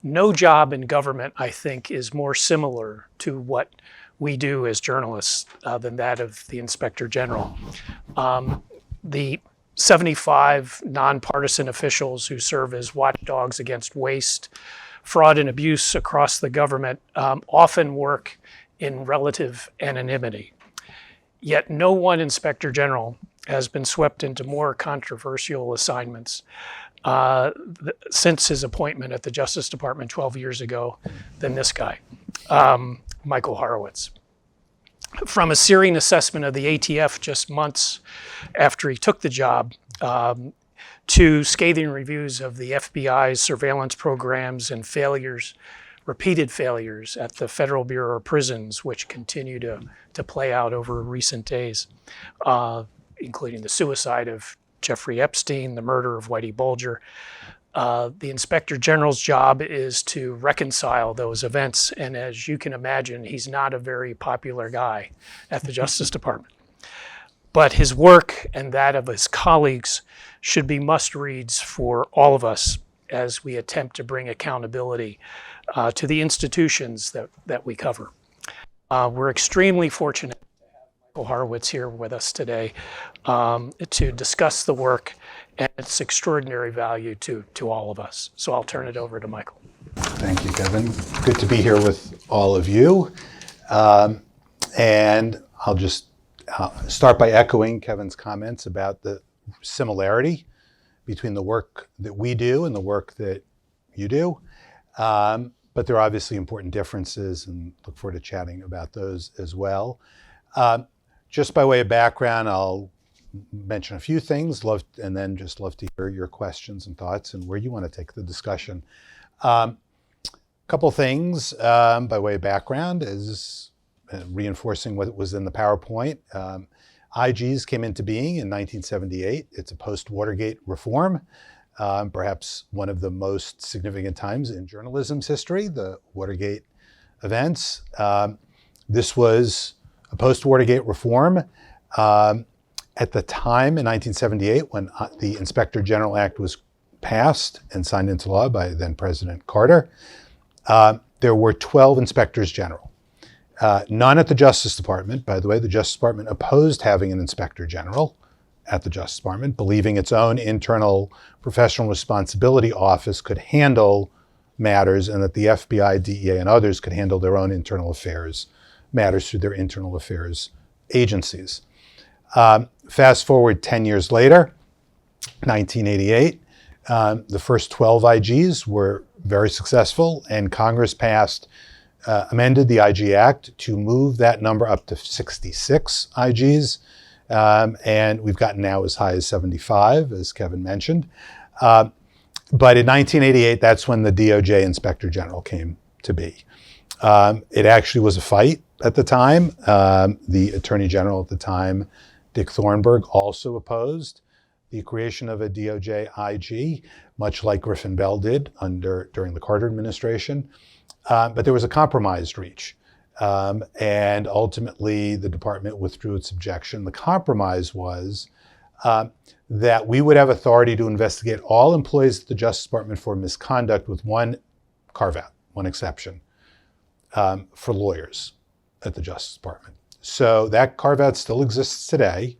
No job in government, I think, is more similar to what we do as journalists than that of the Inspector General. The 75 nonpartisan officials who serve as watchdogs against waste, fraud, and abuse across the government often work in relative anonymity. Yet no one Inspector General has been swept into more controversial assignments since his appointment at the Justice Department 12 years ago than this guy, Michael Horowitz. From a searing assessment of the ATF just months after he took the job, to scathing reviews of the FBI's surveillance programs and repeated failures at the Federal Bureau of Prisons, which continue to play out over recent days, including the suicide of Jeffrey Epstein, the murder of Whitey Bulger. The Inspector General's job is to reconcile those events, and as you can imagine, he's not a very popular guy at the Justice Department. But his work and that of his colleagues should be must-reads for all of us as we attempt to bring accountability to the institutions that we cover. We're extremely fortunate to have Michael Horowitz here with us today to discuss the work and its extraordinary value to all of us. So I'll turn it over to Michael. Thank you, Kevin. Good to be here with all of you. And I'll just start by echoing Kevin's comments about the similarity between the work that we do and the work that you do. But there are obviously important differences, and look forward to chatting about those as well. Just by way of background, I'll mention a few things, and then just love to hear your questions and thoughts and where you want to take the discussion. Couple things by way of background is reinforcing what was in the PowerPoint. IGs came into being in 1978. It's a post-Watergate reform, perhaps one of the most significant times in journalism's history, the Watergate events. This was a post-Watergate reform. At the time in 1978, when the Inspector General Act was passed and signed into law by then President Carter, there were 12 inspectors general. None at the Justice Department. By the way, the Justice Department opposed having an Inspector General at the Justice Department, believing its own internal professional responsibility office could handle matters and that the FBI, DEA, and others could handle their own internal affairs matters through their internal affairs agencies. Fast forward 10 years later, 1988, the first 12 IGs were very successful, and Congress amended the IG Act to move that number up to 66 IGs, and we've gotten now as high as 75, as Kevin mentioned. But in 1988, that's when the DOJ Inspector General came to be. It actually was a fight at the time. The Attorney General at the time, Dick Thornburgh, also opposed the creation of a DOJ IG, much like Griffin Bell did during the Carter administration. But there was a compromise reached. And ultimately, the department withdrew its objection. The compromise was that we would have authority to investigate all employees at the Justice Department for misconduct, with one carve-out, one exception, for lawyers at the Justice Department. So that carve-out still exists today.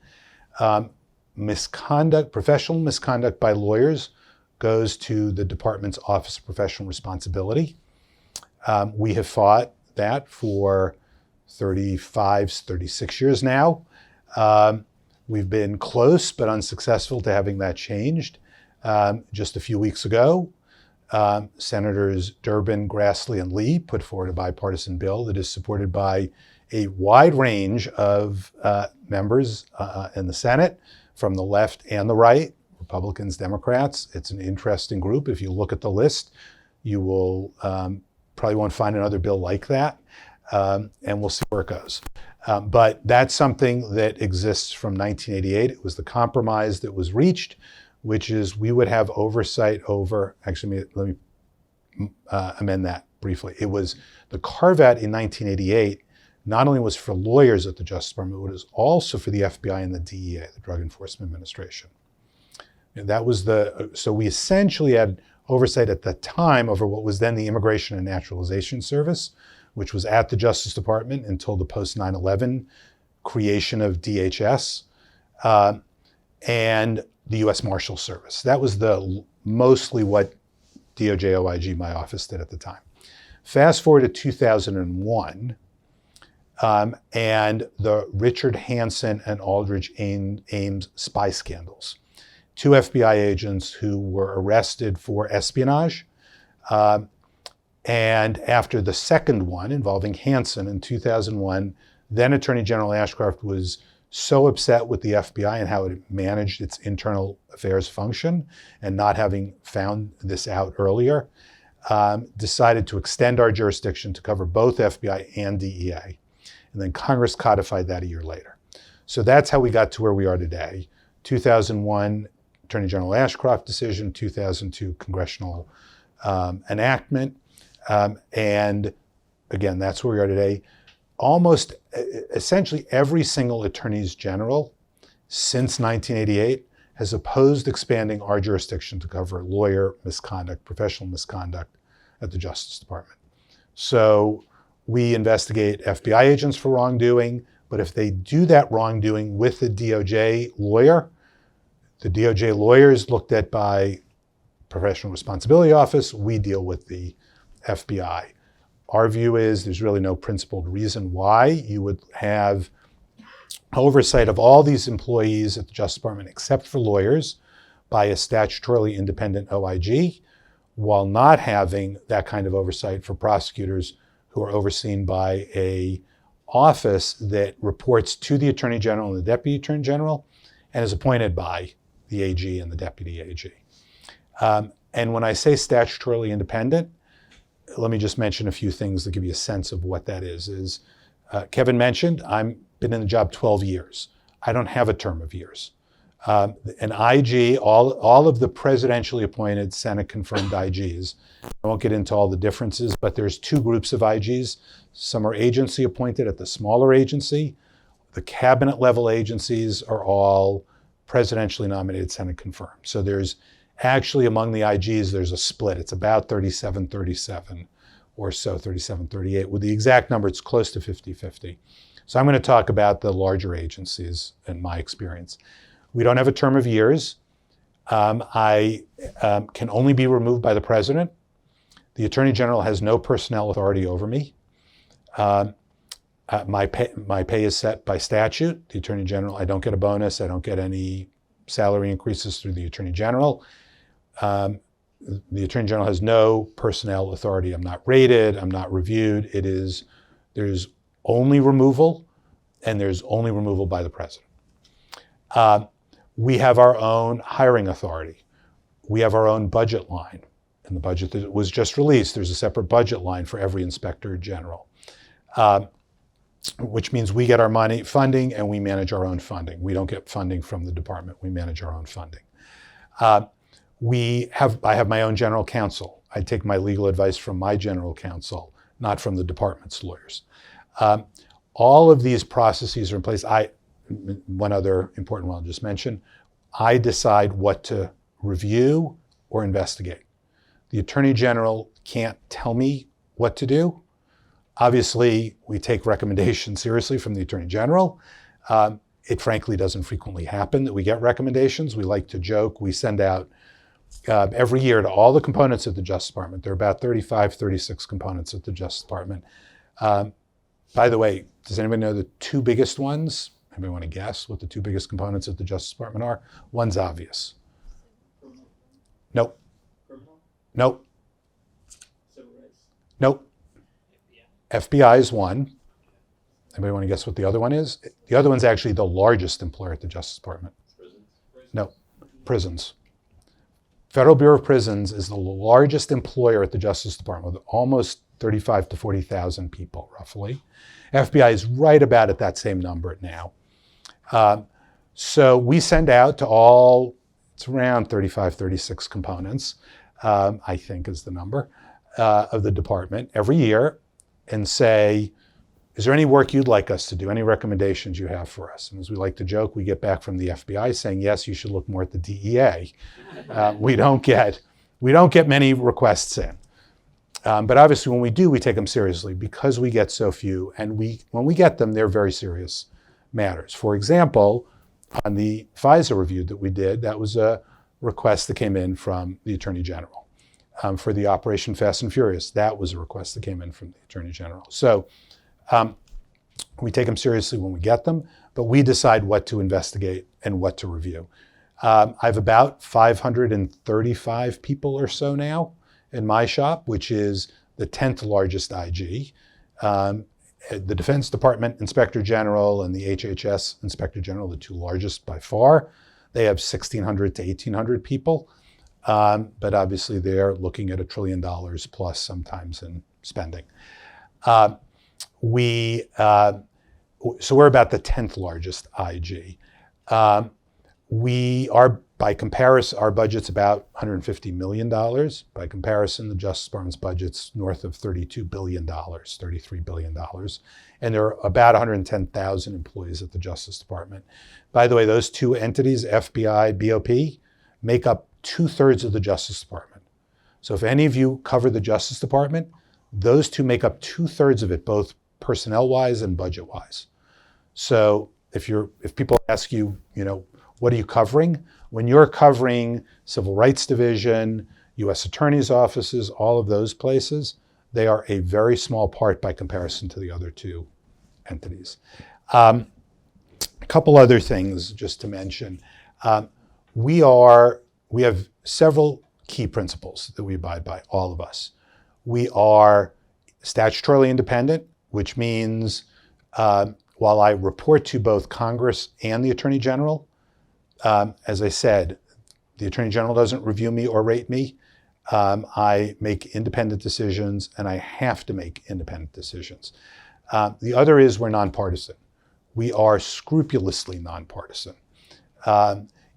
Professional misconduct by lawyers goes to the department's Office of Professional Responsibility. We have fought that for 35, 36 years now. We've been close but unsuccessful to having that changed. Just a few weeks ago, Senators Durbin, Grassley, and Lee put forward a bipartisan bill that is supported by a wide range of members in the Senate, from the left and the right, Republicans, Democrats. It's an interesting group. If you look at the list, you will probably won't find another bill like that, and we'll see where it goes. But that's something that exists from 1988. It was the compromise that was reached, which is we would have oversight over, actually, let me amend that briefly. It was the carve-out in 1988 not only was for lawyers at the Justice Department, but it was also for the FBI and the DEA, the Drug Enforcement Administration. And that was so we essentially had oversight at the time over what was then the Immigration and Naturalization Service, which was at the Justice Department until the post 9/11 creation of DHS, and the U.S. Marshal Service. That was mostly what DOJ OIG, my office, did at the time. Fast forward to 2001, and the Richard Hansen and Aldridge Ames spy scandals. Two FBI agents who were arrested for espionage. And after the second one involving Hansen in 2001, then Attorney General Ashcroft was so upset with the FBI and how it managed its internal affairs function and not having found this out earlier, decided to extend our jurisdiction to cover both FBI and DEA. And then Congress codified that a year later. So that's how we got to where we are today. 2001 Attorney General Ashcroft decision, 2002 congressional enactment. And again, that's where we are today. Almost essentially every single attorneys general since 1988 has opposed expanding our jurisdiction to cover lawyer misconduct, professional misconduct at the Justice Department. So we investigate FBI agents for wrongdoing, but if they do that wrongdoing with a DOJ lawyer, the DOJ lawyer is looked at by Professional Responsibility Office, we deal with the FBI. Our view is there's really no principled reason why you would have oversight of all these employees at the Justice Department, except for lawyers, by a statutorily independent OIG, while not having that kind of oversight for prosecutors who are overseen by a office that reports to the Attorney General and the Deputy Attorney General and is appointed by the AG and the Deputy AG. And when I say statutorily independent, let me just mention a few things to give you a sense of what that is. Kevin mentioned, I've been in the job 12 years. I don't have a term of years. An IG, all of the presidentially appointed Senate confirmed IGs, I won't get into all the differences, but there's two groups of IGs. Some are agency appointed at the smaller agency. The cabinet level agencies are all presidentially nominated Senate confirmed. So there's actually, among the IGs, there's a split. It's about 37-37 or so, 37-38. With the exact number, it's close to 50-50. So I'm going to talk about the larger agencies in my experience. We don't have a term of years. I can only be removed by the president. The Attorney General has no personnel authority over me. My pay is set by statute. The Attorney General, I don't get a bonus. I don't get any salary increases through the Attorney General. The Attorney General has no personnel authority. I'm not rated, I'm not reviewed. There's only removal, and there's only removal by the president. We have our own hiring authority. We have our own budget line. In the budget that was just released, there's a separate budget line for every Inspector General, which means we get our money, funding, and we manage our own funding. We don't get funding from the department. We manage our own funding. I have my own general counsel. I take my legal advice from my general counsel, not from the department's lawyers. All of these processes are in place. One other important one I'll just mention, I decide what to review or investigate. The Attorney General can't tell me what to do. Obviously, we take recommendations seriously from the Attorney General. It frankly doesn't frequently happen that we get recommendations. We like to joke. We send out every year to all the components of the Justice Department. There are about 35, 36 components of the Justice Department. By the way, does anybody know the two biggest ones? Anybody want to guess what the two biggest components of the Justice Department are? One's obvious. Nope. Nope. Nope. FBI is one. Anybody want to guess what the other one is? The other one's actually the largest employer at the Justice Department. No, prisons. Federal Bureau of Prisons is the largest employer at the Justice Department with almost 35 to 40,000 people, roughly. FBI is right about at that same number now. So we send out to all, it's around 35, 36 components, I think is the number, of the department every year and say, is there any work you'd like us to do? Any recommendations you have for us? And as we like to joke, we get back from the FBI saying, yes, you should look more at the DEA. We don't get we don't get many requests in. But obviously when we do, we take them seriously because we get so few. And when we get them, they're very serious matters. For example, on the FISA review that we did, that was a request that came in from the Attorney General. For the Operation Fast and Furious, that was a request that came in from the Attorney General. So we take them seriously when we get them, but we decide what to investigate and what to review. I have about 535 people or so now in my shop, which is the 10th largest IG. The Defense Department Inspector General and the HHS Inspector General, the two largest by far, they have 1,600 to 1,800 people. But obviously they're looking at $1 trillion plus sometimes in spending. So we're about the 10th largest IG. We are, by comparison, our budget's about $150 million. By comparison, the Justice Department's budget's north of $32 billion, $33 billion. And there are about 110,000 employees at the Justice Department. By the way, those two entities, FBI, BOP, make up 2/3 of the Justice Department. So if any of you cover the Justice Department, those two make up 2/3 of it, both personnel-wise and budget-wise. So if people ask you, what are you covering? When you're covering Civil Rights Division, U.S. Attorney's offices, all of those places, they are a very small part by comparison to the other two entities. A couple other things just to mention. We have several key principles that we abide by, all of us. We are statutorily independent, which means while I report to both Congress and the Attorney General, as I said, the Attorney General doesn't review me or rate me. I make independent decisions, and I have to make independent decisions. The other is we're nonpartisan. We are scrupulously nonpartisan.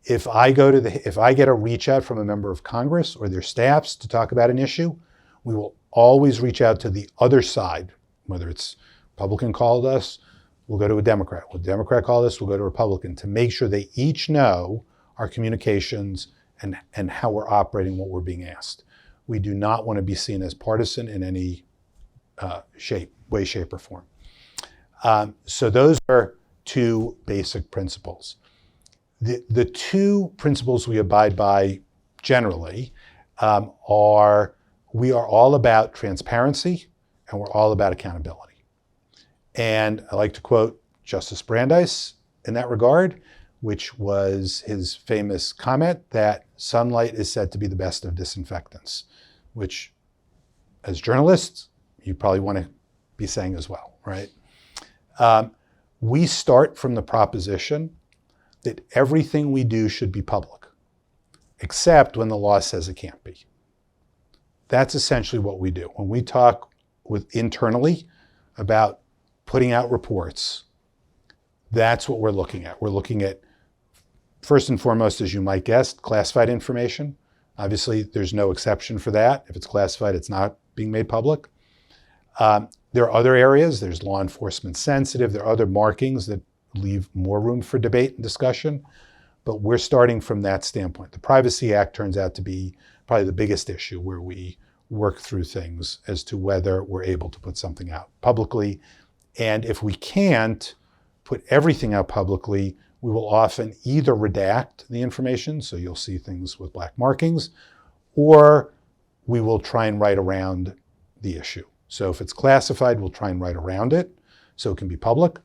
If I get a reach out from a member of Congress or their staffs to talk about an issue, we will always reach out to the other side, whether it's Republican called us, we'll go to a Democrat. When a Democrat called us, we'll go to a Republican to make sure they each know our communications and how we're operating, what we're being asked. We do not want to be seen as partisan in any way, shape, or form. So those are two basic principles. The two principles we abide by generally are we are all about transparency and we're all about accountability. And I like to quote Justice Brandeis in that regard, which was his famous comment that sunlight is said to be the best of disinfectants, which as journalists, you probably want to be saying as well, right? We start from the proposition that everything we do should be public, except when the law says it can't be. That's essentially what we do. When we talk internally about putting out reports, that's what we're looking at. We're looking at, first and foremost, as you might guess, classified information. Obviously, there's no exception for that. If it's classified, it's not being made public. There are other areas. There's law enforcement sensitive. There are other markings that leave more room for debate and discussion. But we're starting from that standpoint. The Privacy Act turns out to be probably the biggest issue where we work through things as to whether we're able to put something out publicly. And if we can't put everything out publicly, we will often either redact the information, so you'll see things with black markings, or we will try and write around the issue. So if it's classified, we'll try and write around it so it can be public.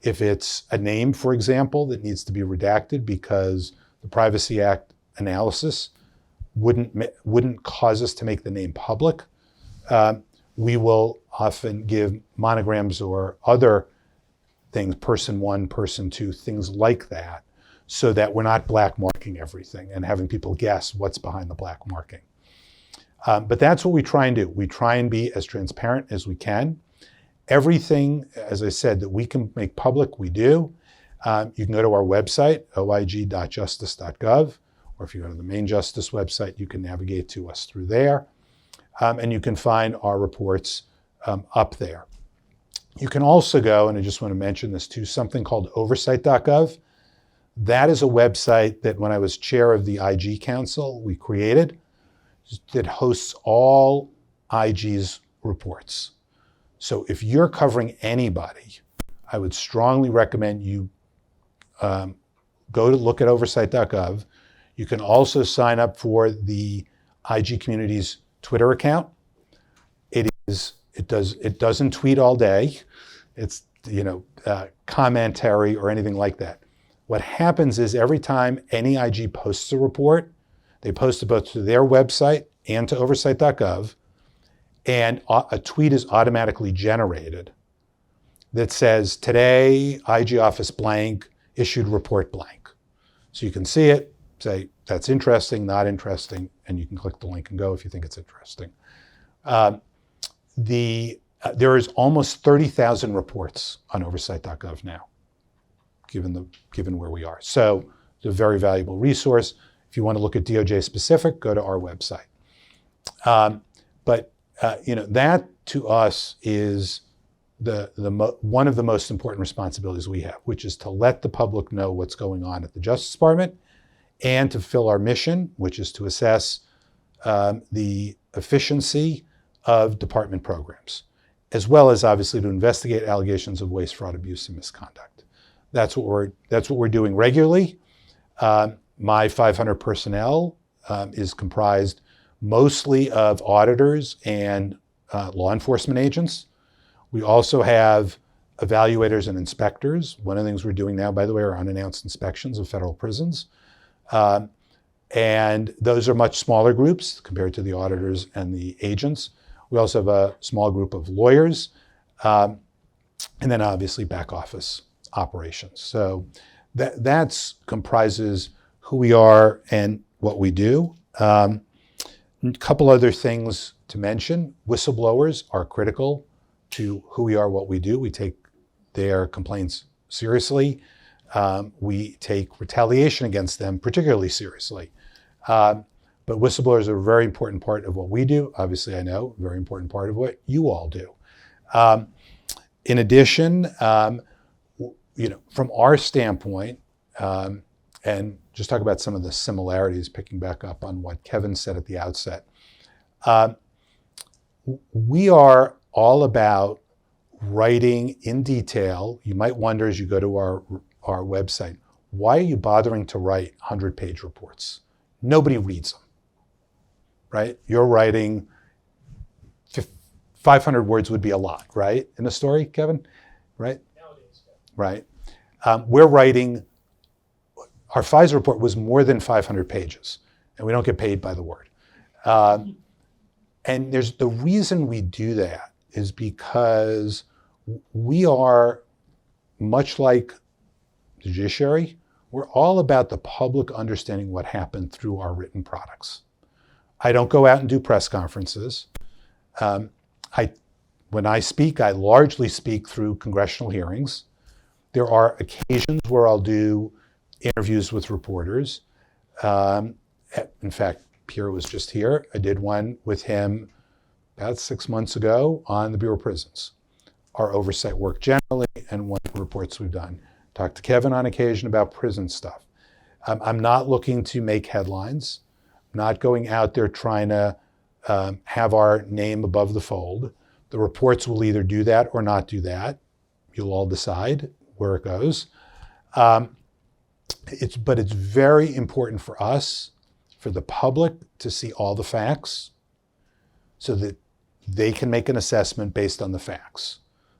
If it's a name, for example, that needs to be redacted because the Privacy Act analysis wouldn't cause us to make the name public, we will often give monograms or other things, person one, person two, things like that, so that we're not black marking everything and having people guess what's behind the black marking. But that's what we try and do. We try and be as transparent as we can. Everything, as I said, that we can make public, we do. You can go to our website, oig.justice.gov, or if you go to the main Justice website, you can navigate to us through there. And you can find our reports up there. You can also go, and I just want to mention this too, something called oversight.gov. That is a website that when I was chair of the IG Council, we created that hosts all IG's reports. So if you're covering anybody, I would strongly recommend you go to look at oversight.gov. You can also sign up for the IG community's Twitter account. It doesn't tweet all day. It's commentary or anything like that. What happens is every time any IG posts a report, they post it both to their website and to oversight.gov, and a tweet is automatically generated that says, today, IG office blank issued report blank. So you can see it, say, that's interesting, not interesting, and you can click the link and go if you think it's interesting. There is almost 30,000 reports on oversight.gov now, given where we are. So it's a very valuable resource. If you want to look at DOJ specific, go to our website. But that to us is one of the most important responsibilities we have, which is to let the public know what's going on at the Justice Department and to fulfill our mission, which is to assess the efficiency of department programs, as well as obviously to investigate allegations of waste, fraud, abuse, and misconduct. That's what we're doing regularly. My 500 personnel is comprised mostly of auditors and law enforcement agents. We also have evaluators and inspectors. One of the things we're doing now, by the way, are unannounced inspections of federal prisons. And those are much smaller groups compared to the auditors and the agents. We also have a small group of lawyers, and then obviously back office operations. So that comprises who we are and what we do. A couple other things to mention. Whistleblowers are critical to who we are, what we do. We take their complaints seriously. We take retaliation against them particularly seriously. But whistleblowers are a very important part of what we do. Obviously, I know, a very important part of what you all do. In addition, from our standpoint, and just talk about some of the similarities, picking back up on what Kevin said at the outset. We are all about writing in detail. You might wonder as you go to our website, why are you bothering to write 100-page reports? Nobody reads them, right? You're writing 500 words would be a lot, right? In a story, Kevin, right? Nowadays, yeah. Right. We're writing, our FISA report was more than 500 pages, and we don't get paid by the word. And the reason we do that is because we are, much like the judiciary, we're all about the public understanding what happened through our written products. I don't go out and do press conferences. When I speak, I largely speak through congressional hearings. There are occasions where I'll do interviews with reporters. In fact, Pierre was just here. I did one with him about 6 months ago on the Bureau of Prisons, our oversight work generally, and one of the reports we've done. Talked to Kevin on occasion about prison stuff. I'm not looking to make headlines. I'm not going out there trying to have our name above the fold. The reports will either do that or not do that. You'll all decide where it goes. But it's very important for us, for the public, to see all the facts so that they can make an assessment based on the facts.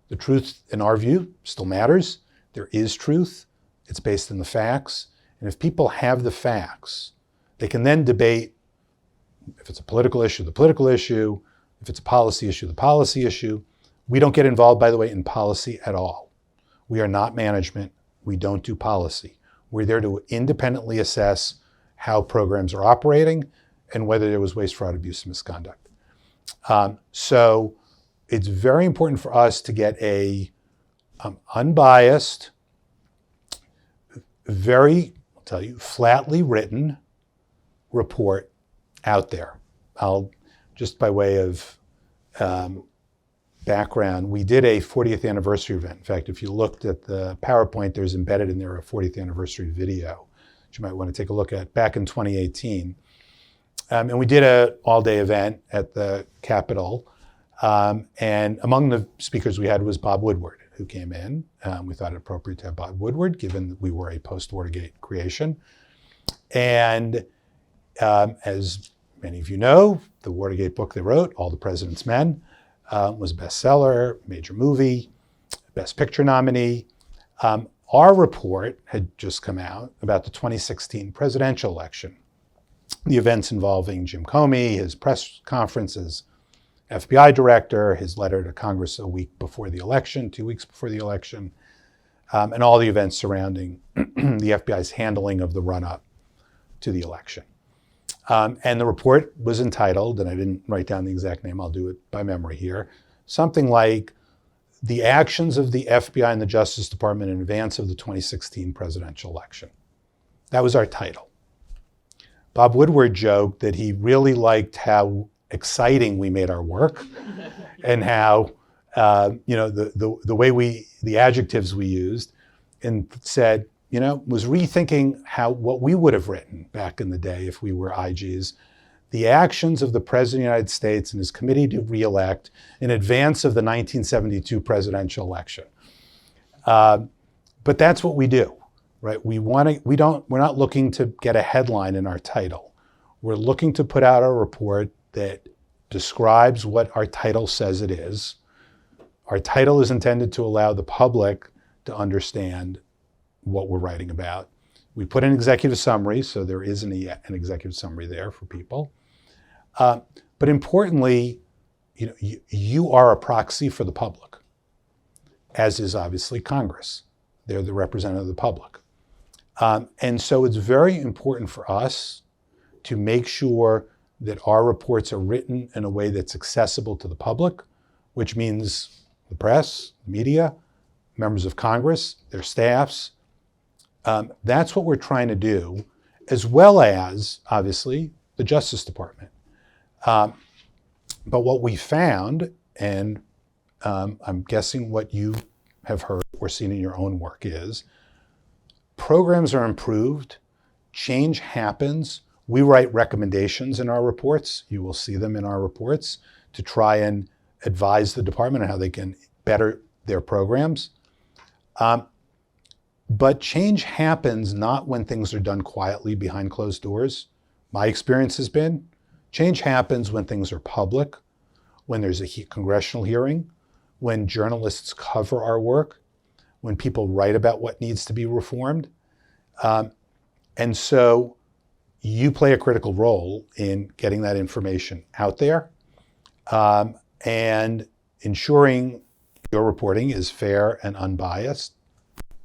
The truth, in our view, still matters. There is truth. It's based on the facts. And if people have the facts, they can then debate if it's a political issue, the political issue, if it's a policy issue, the policy issue. We don't get involved, by the way, in policy at all. We are not management. We don't do policy. We're there to independently assess how programs are operating and whether there was waste, fraud, abuse, and misconduct. So it's very important for us to get a unbiased, very, I'll tell you, flatly written report out there. I'll just by way of background, we did a 40th anniversary event. In fact, if you looked at the PowerPoint, there's embedded in there a 40th anniversary video, which you might want to take a look at, back in 2018. And we did an all-day event at the Capitol. And among the speakers we had was Bob Woodward, who came in. We thought it appropriate to have Bob Woodward, given that we were a post-Watergate creation. And as many of you know, the Watergate book they wrote, All the President's Men, was a bestseller, major movie, Best Picture nominee. Our report had just come out about the 2016 presidential election. The events involving Jim Comey, his press conferences, FBI director, his letter to Congress a week before the election, 2 weeks before the election, and all the events surrounding the FBI's handling of the run-up to the election. And the report was entitled, and I didn't write down the exact name, I'll do it by memory here, something like The Actions of the FBI and the Justice Department in Advance of the 2016 Presidential Election. That was our title. Bob Woodward joked that he really liked how exciting we made our work and how, the way the adjectives we used, and said, was rethinking what we would have written back in the day if we were IGs. The actions of the President of the United States and his committee to re-elect in advance of the 1972 presidential election. But that's what we do, right? We're not looking to get a headline in our title. We're looking to put out a report that describes what our title says it is. Our title is intended to allow the public to understand what we're writing about. We put an executive summary, so there is an executive summary there for people. But importantly, you are a proxy for the public, as is obviously Congress. They're the representative of the public. And so it's very important for us to make sure that our reports are written in a way that's accessible to the public, which means the press, the media, members of Congress, their staffs. That's what we're trying to do, as well as, obviously, the Justice Department. But what we found, and I'm guessing what you have heard or seen in your own work, is programs are improved, change happens. We write recommendations in our reports. You will see them in our reports to try and advise the department on how they can better their programs. But change happens not when things are done quietly behind closed doors. My experience has been change happens when things are public, when there's a congressional hearing, when journalists cover our work, when people write about what needs to be reformed. And so you play a critical role in getting that information out there and ensuring your reporting is fair and unbiased.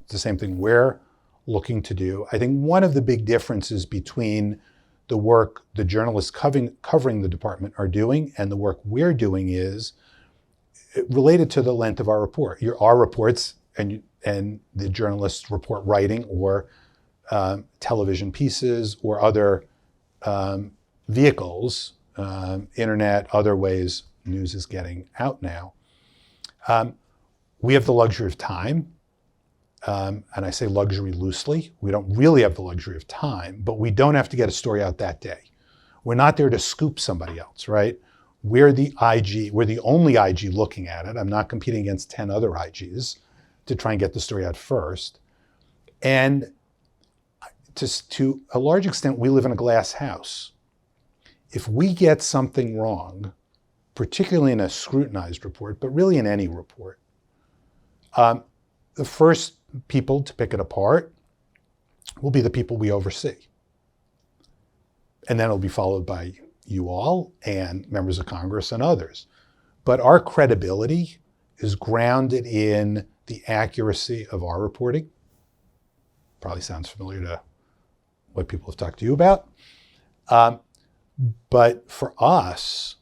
It's the same thing we're looking to do. I think one of the big differences between the work the journalists covering the department are doing and the work we're doing is related to the length of our report. Our reports and the journalists report writing or television pieces or other vehicles, internet, other ways news is getting out now. We have the luxury of time. And I say luxury loosely. We don't really have the luxury of time, but we don't have to get a story out that day. We're not there to scoop somebody else, right? We're the IG, we're the only IG looking at it. I'm not competing against 10 other IGs to try and get the story out first. And to a large extent, we live in a glass house. If we get something wrong, particularly in a scrutinized report, but really in any report, the first people to pick it apart will be the people we oversee. And then it'll be followed by you all and members of Congress and others. But our credibility is grounded in the accuracy of our reporting. Probably sounds familiar to what people have talked to you about. But for us,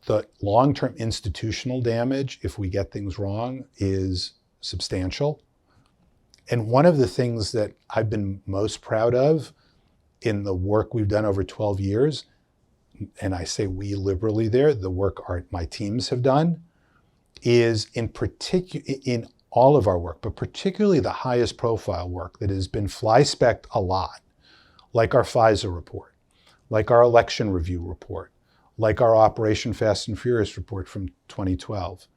the long-term institutional damage, if we get things wrong, is substantial. And one of the things that I've been most proud of in the work we've done over 12 years, and I say we liberally there, the work my teams have done, is in all of our work, but particularly the highest profile work that has been fly-specced a lot, like our FISA report, like our election review report, like our Operation Fast and Furious report from 2012.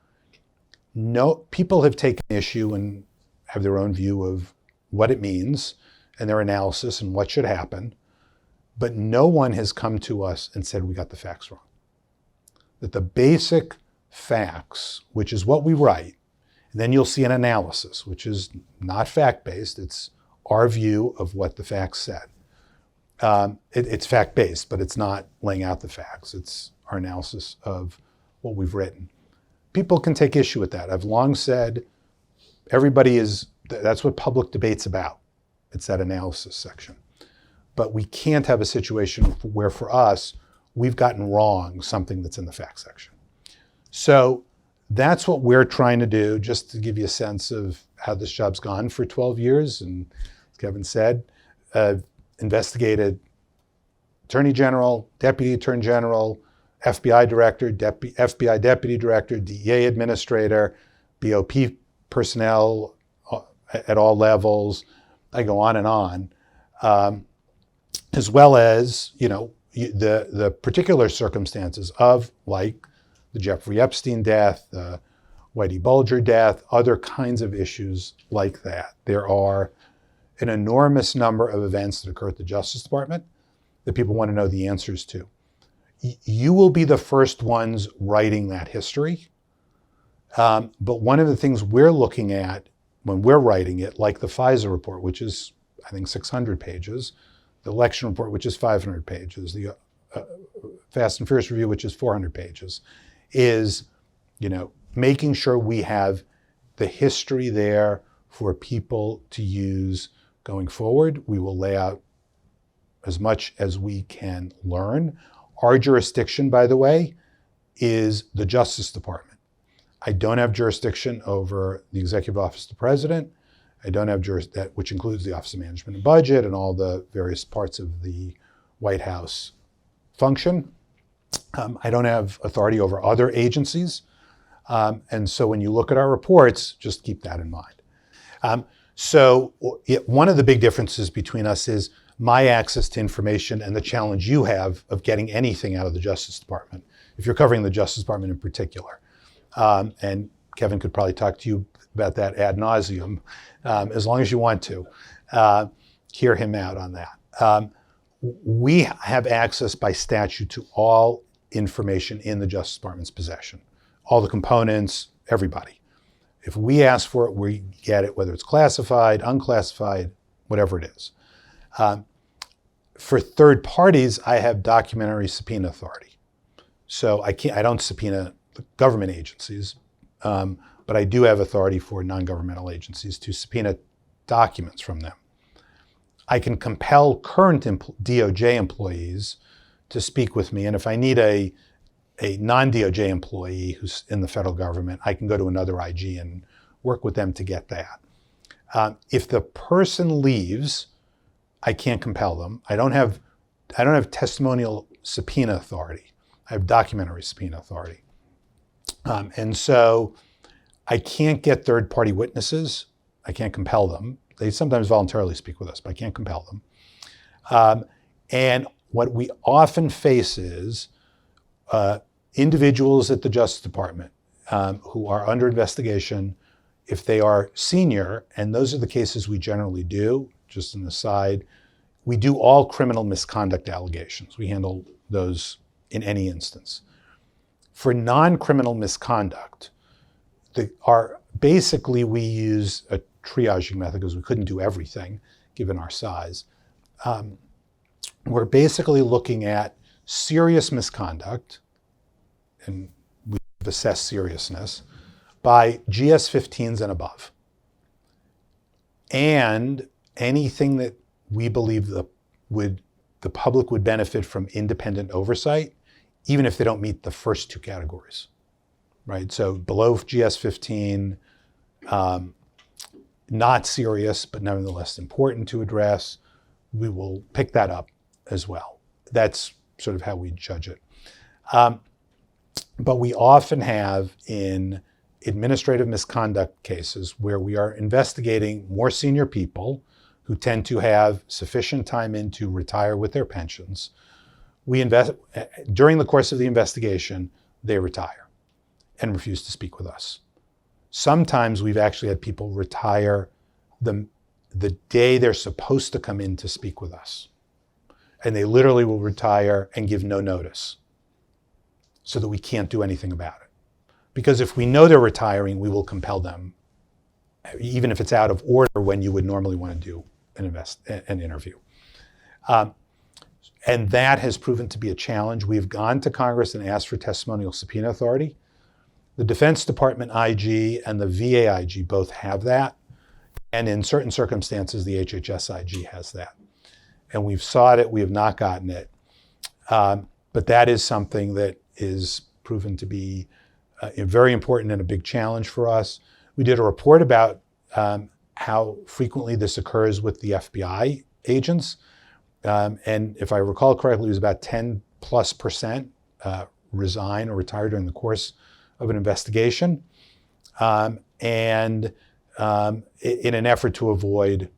No, people have taken issue and have their own view of what it means and their analysis and what should happen, but no one has come to us and said we got the facts wrong. That the basic facts, which is what we write, and then you'll see an analysis, which is not fact-based, it's our view of what the facts said. It's fact-based, but it's not laying out the facts. It's our analysis of what we've written. People can take issue with that. I've long said that's what public debate's about. It's that analysis section. But we can't have a situation where for us, we've gotten wrong something that's in the fact section. So that's what we're trying to do, just to give you a sense of how this job's gone for 12 years. And as Kevin said, investigated Attorney General, Deputy Attorney General, FBI Director, FBI Deputy Director, DEA Administrator, BOP personnel at all levels. I go on and on, as well as, the particular circumstances of, like, the Jeffrey Epstein death, the Whitey Bulger death, other kinds of issues like that. There are an enormous number of events that occur at the Justice Department that people want to know the answers to. You will be the first ones writing that history. But one of the things we're looking at when we're writing it, like the FISA report, which is, I think, 600 pages, the election report, which is 500 pages, the Fast and Furious review, which is 400 pages, is, making sure we have the history there for people to use going forward. We will lay out as much as we can learn. Our jurisdiction, by the way, is the Justice Department. I don't have jurisdiction over the Executive Office of the President. I don't have jurisdiction, which includes the Office of Management and Budget and all the various parts of the White House function. I don't have authority over other agencies. And so when you look at our reports, just keep that in mind. One of the big differences between us is my access to information and the challenge you have of getting anything out of the Justice Department, if you're covering the Justice Department in particular. And Kevin could probably talk to you about that ad nauseum, as long as you want to. Hear him out on that. We have access by statute to all information in the Justice Department's possession, all the components, everybody. If we ask for it, we get it, whether it's classified, unclassified, whatever it is. For third parties, I have documentary subpoena authority. So I don't subpoena the government agencies, but I do have authority for non-governmental agencies to subpoena documents from them. I can compel current DOJ employees to speak with me, and if I need a non-DOJ employee who's in the federal government, I can go to another IG and work with them to get that. If the person leaves, I can't compel them. I don't have testimonial subpoena authority. I have documentary subpoena authority. And so I can't get third-party witnesses. I can't compel them. They sometimes voluntarily speak with us, but I can't compel them. And what we often face is individuals at the Justice Department who are under investigation, if they are senior, and those are the cases we generally do, just an aside, we do all criminal misconduct allegations. We handle those in any instance. For non-criminal misconduct, basically we use a triaging method because we couldn't do everything given our size. We're basically looking at serious misconduct, and we assess seriousness, by GS-15s and above. And anything that we believe the public would benefit from independent oversight, even if they don't meet the first two categories, right? So below GS-15, not serious, but nevertheless important to address, we will pick that up as well. That's sort of how we judge it. But we often have in administrative misconduct cases where we are investigating more senior people who tend to have sufficient time in to retire with their pensions. during the course of the investigation, they retire and refuse to speak with us. Sometimes we've actually had people retire the day they're supposed to come in to speak with us. And they literally will retire and give no notice so that we can't do anything about it. Because if we know they're retiring, we will compel them, even if it's out of order when you would normally want to do an interview. And that has proven to be a challenge. We've gone to Congress and asked for testimonial subpoena authority. The Defense Department IG and the VA IG both have that. And in certain circumstances, the HHS IG has that. And we've sought it, we have not gotten it. But that is something that is proven to be very important and a big challenge for us. We did a report about how frequently this occurs with the FBI agents. And if I recall correctly, it was about 10+% resign or retire during the course of an investigation. In an effort to avoid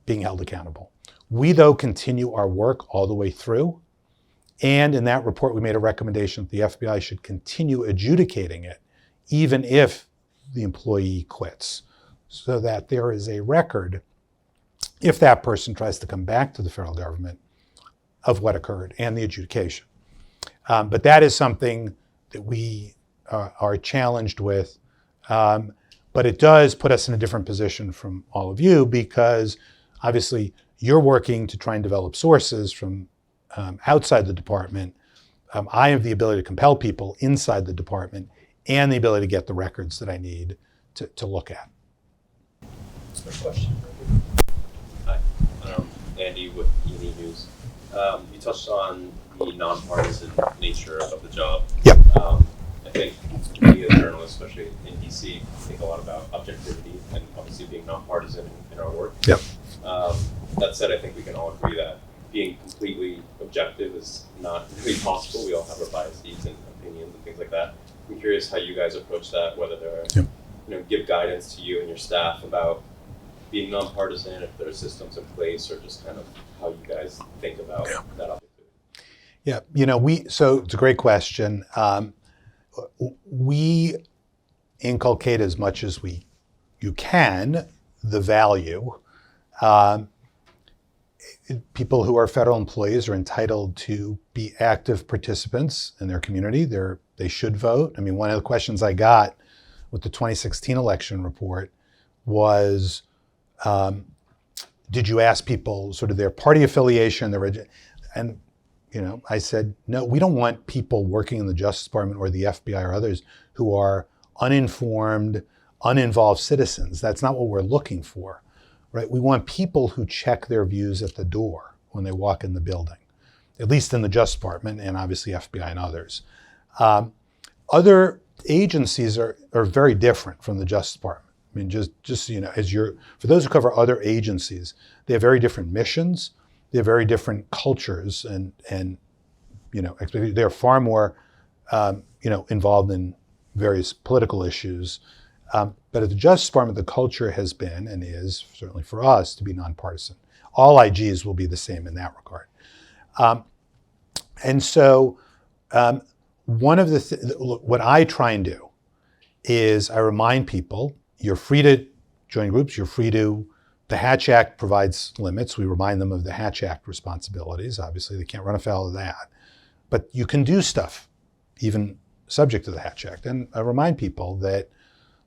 being held accountable. We, though, continue our work all the way through. And in that report, we made a recommendation that the FBI should continue adjudicating it, even if the employee quits, so that there is a record, if that person tries to come back to the federal government, of what occurred and the adjudication. But that is something that we are challenged with. But it does put us in a different position from all of you, because obviously you're working to try and develop sources from outside the department. I have the ability to compel people inside the department and the ability to get the records that I need to look at. First question. Hi, Andy with E&E News. You touched on the nonpartisan nature of the job. Yep. I think we as journalists, especially in DC, think a lot about objectivity and obviously being nonpartisan in our work. Yep. That said, I think we can all agree that being completely objective is not really possible. We all have our biases and opinions and things like that. I'm curious how you guys approach that, whether there are, give guidance to you and your staff about being nonpartisan, if there are systems in place, or just kind of how you guys think about that objectivity. Yeah, so it's a great question. We inculcate as much as you can the value. People who are federal employees are entitled to be active participants in their community. They should vote. I mean, one of the questions I got with the 2016 election report was, did you ask people sort of their party affiliation, and I said, no, we don't want people working in the Justice Department or the FBI or others who are uninformed, uninvolved citizens. That's not what we're looking for, right? We want people who check their views at the door when they walk in the building, at least in the Justice Department and obviously FBI and others. Other agencies are very different from the Justice Department. I mean, just for those who cover other agencies, they have very different missions. They have very different cultures, and they're far more involved in various political issues. But at the Justice Department, the culture has been and is certainly for us to be nonpartisan. All IGs will be the same in that regard. And so one of what I try and do is I remind people, you're free to join groups, you're free to. The Hatch Act provides limits. We remind them of the Hatch Act responsibilities. Obviously, they can't run afoul of that. But you can do stuff, even subject to the Hatch Act. And I remind people that,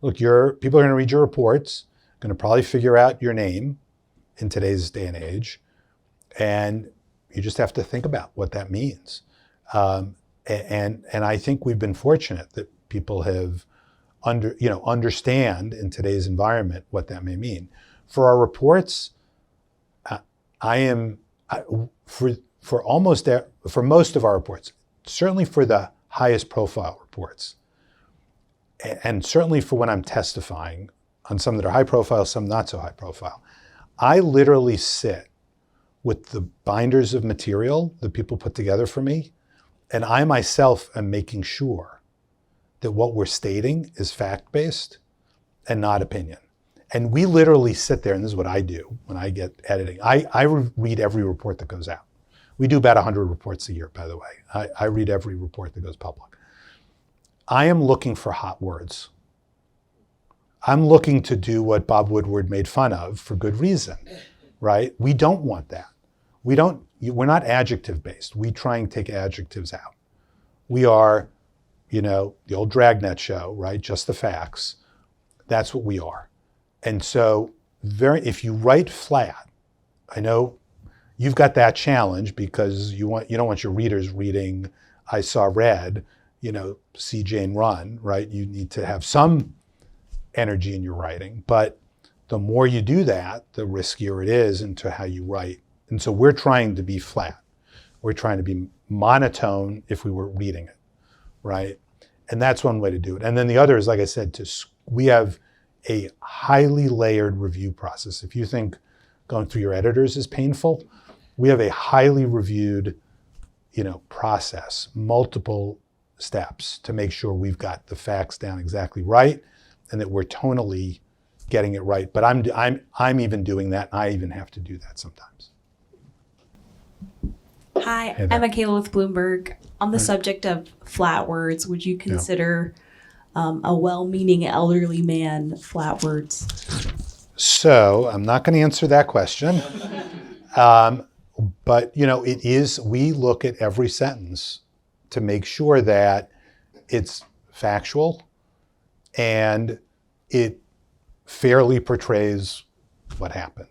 look, people are going to read your reports, going to probably figure out your name in today's day and age, and you just have to think about what that means. And I think we've been fortunate that people have understand in today's environment what that may mean. For our reports, for most of our reports, certainly for the highest profile reports, and certainly for when I'm testifying on some that are high profile, some not so high profile, I literally sit with the binders of material that people put together for me, and I myself am making sure that what we're stating is fact-based and not opinion. And we literally sit there, and this is what I do when I get editing. I read every report that goes out. We do about 100 reports a year, by the way. I read every report that goes public. I am looking for hot words. I'm looking to do what Bob Woodward made fun of for good reason, right? We don't want that. We're not adjective based. We try and take adjectives out. We are, the old Dragnet show, right? Just the facts. That's what we are. And so if you write flat, I know you've got that challenge because you don't want your readers reading, I saw red, see Jane run, right? You need to have some energy in your writing, but the more you do that, the riskier it is into how you write. And so we're trying to be flat. We're trying to be monotone if we were reading it, right? And that's one way to do it. And then the other is, like I said, we have a highly layered review process. If you think going through your editors is painful, we have a highly reviewed, process, multiple steps to make sure we've got the facts down exactly right and that we're tonally getting it right. But I'm even doing that. I even have to do that sometimes. Hi, I'm Michaela with Bloomberg. On the subject of flat words, would you consider a well-meaning elderly man flat words? So I'm not going to answer that question. But, it is, we look at every sentence to make sure that it's factual and it fairly portrays what happened.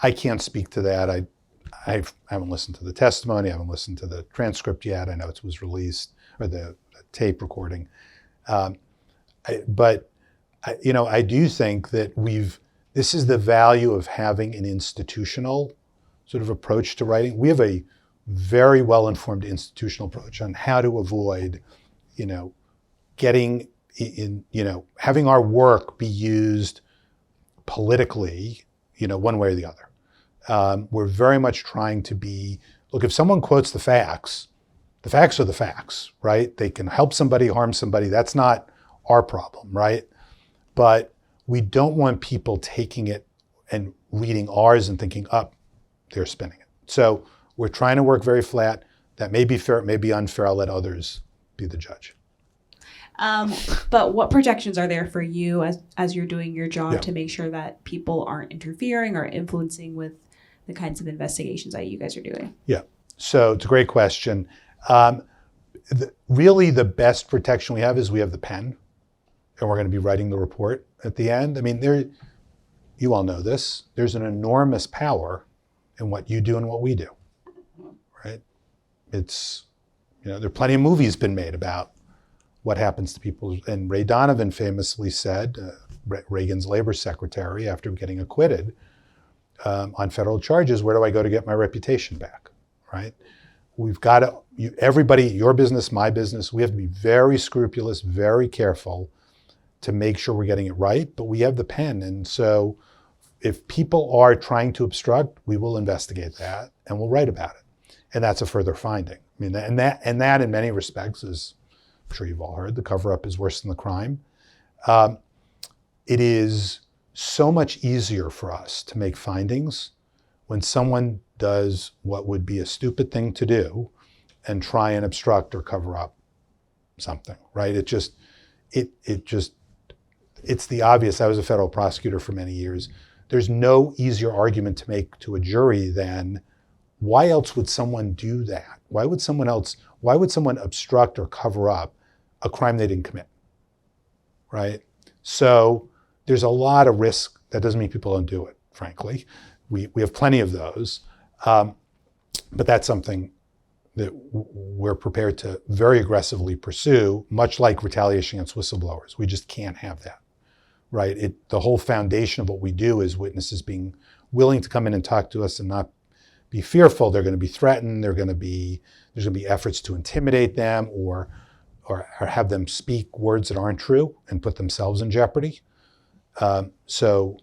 I can't speak to that. I haven't listened to the testimony. I haven't listened to the transcript yet. I know it was released, or the tape recording. But I do think that this is the value of having an institutional sort of approach to writing. We have a very well-informed institutional approach on how to avoid, getting in, having our work be used politically, one way or the other. We're very much trying to look, if someone quotes the facts are the facts, right? They can help somebody, harm somebody. That's not our problem, right? But we don't want people taking it and reading ours and thinking, they're spinning it. So we're trying to work very flat. That may be fair, it may be unfair. I'll let others be the judge. But what protections are there for you as you're doing your job to make sure that people aren't interfering or influencing with the kinds of investigations that you guys are doing? Yeah, so it's a great question. Really the best protection we have is we have the pen, and we're going to be writing the report at the end. I mean, you all know this, there's an enormous power in what you do and what we do, right? It's, there are plenty of movies been made about what happens to people. And Ray Donovan famously said, Reagan's labor secretary, after getting acquitted on federal charges, where do I go to get my reputation back, right? We've got to, everybody, your business, my business, we have to be very scrupulous, very careful to make sure we're getting it right, but we have the pen. And so if people are trying to obstruct, we will investigate that and we'll write about it. And that's a further finding. I mean, and that in many respects is, I'm sure you've all heard, the cover-up is worse than the crime. It is so much easier for us to make findings when someone does what would be a stupid thing to do and try and obstruct or cover up something, right? It's the obvious. I was a federal prosecutor for many years. There's no easier argument to make to a jury than, why else would someone do that? Why would someone obstruct or cover up a crime they didn't commit, right? So there's a lot of risk. That doesn't mean people don't do it, frankly. We have plenty of those. But that's something that we're prepared to very aggressively pursue, much like retaliation against whistleblowers. We just can't have that, right? The whole foundation of what we do is witnesses being willing to come in and talk to us and not be fearful. They're going to be threatened. There's going to be efforts to intimidate them or have them speak words that aren't true and put themselves in jeopardy. So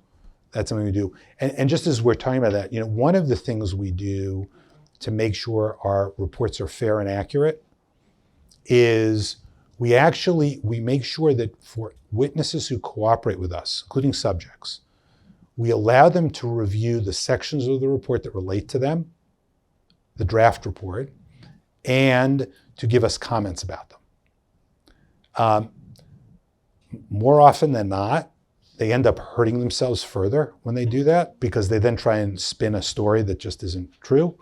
that's something we do. And just as we're talking about that, one of the things we do to make sure our reports are fair and accurate is we make sure that for witnesses who cooperate with us, including subjects, we allow them to review the sections of the report that relate to them the draft report and to give us comments about them. More often than not, they end up hurting themselves further when they do that because they then try and spin a story that just isn't true.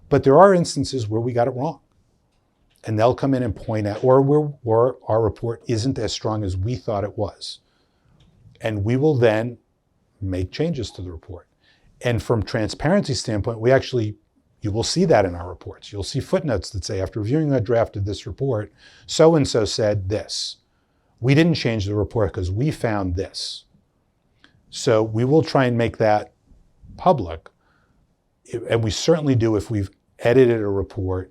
But there are instances where we got it wrong. And they'll come in and point out, or our report isn't as strong as we thought it was. And we will then make changes to the report. And from transparency standpoint, you will see that in our reports. You'll see footnotes that say, after reviewing a draft of this report, so-and-so said this. We didn't change the report because we found this. So we will try and make that public. And we certainly do if we've edited a report